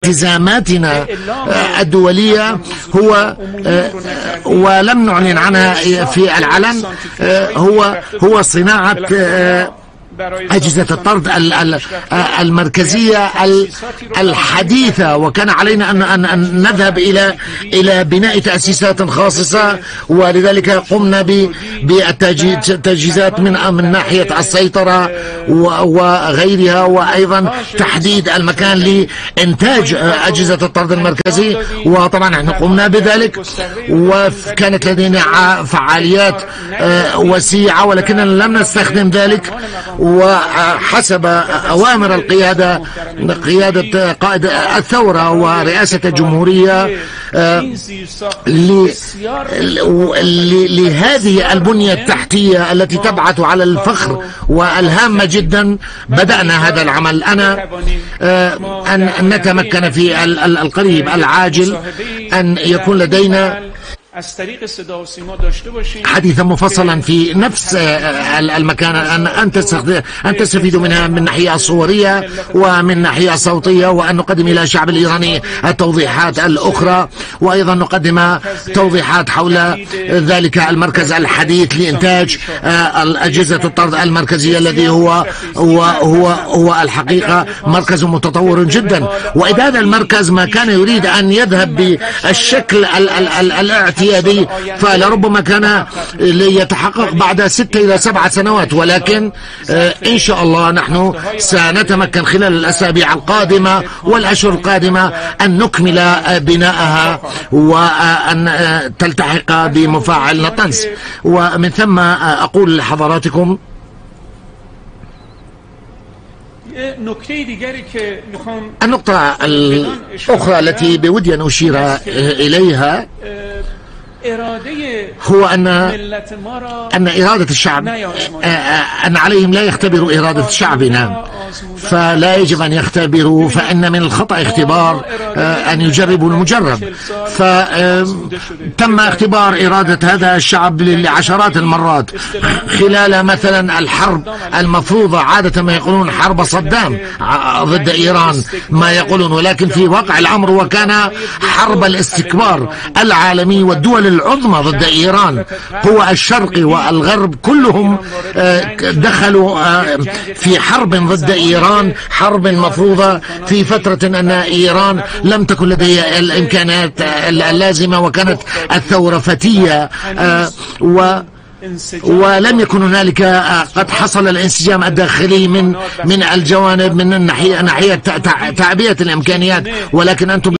التزاماتنا الدولية هو ولم نعلن عنها في العلن هو صناعة أجهزة الطرد المركزية الحديثة، وكان علينا أن نذهب إلى بناء تأسيسات خاصة، ولذلك قمنا بالتجهيزات من ناحية السيطرة وغيرها، وأيضا تحديد المكان لإنتاج أجهزة الطرد المركزي. وطبعا نحن قمنا بذلك، وكانت لدينا فعاليات وسيعة، ولكننا لم نستخدم ذلك، وحسب أوامر قيادة قائد الثورة ورئاسة الجمهورية لهذه البنية التحتية التي تبعث على الفخر والهامة جدا. بدأنا هذا العمل أن نتمكن في القريب العاجل أن يكون لدينا حديثا مفصلا في نفس المكان، أن تستفيدوا منها من ناحية صورية ومن ناحية صوتية، وأن نقدم إلى الشعب الإيراني التوضيحات الأخرى، وأيضا نقدم توضيحات حول ذلك المركز الحديث لإنتاج أجهزة الطرد المركزية، الذي هو الحقيقة مركز متطور جدا. وإذا هذا المركز ما كان يريد أن يذهب بالشكل الاعتيادي فلربما كان ليتحقق بعد 6 إلى 7 سنوات، ولكن إن شاء الله نحن سنتمكن خلال الأسابيع القادمة والأشهر القادمة أن نكمل بناءها وأن تلتحق بمفاعل نطنز. ومن ثم أقول لحضراتكم النقطة الأخرى التي بودي أن أشير إليها هو أن إرادة الشعب، أن عليهم لا يختبروا إرادة شعبنا، فلا يجب أن يختبروا، فإن من الخطأ اختبار أن يجربوا المجرب. فتم اختبار إرادة هذا الشعب لعشرات المرات خلال مثلا الحرب المفروضة، عادة ما يقولون حرب صدام ضد إيران ما يقولون، ولكن في واقع الأمر وكان حرب الاستكبار العالمي والدول العظمى ضد إيران. قوى الشرق والغرب كلهم دخلوا في حرب ضد إيران، حرب مفروضة في فترة أن إيران لم تكن لديها الإمكانات اللازمة، وكانت الثورة فتية، ولم يكن هنالك قد حصل الانسجام الداخلي من الجوانب، من ناحية تعبئة الإمكانيات. ولكن أنتم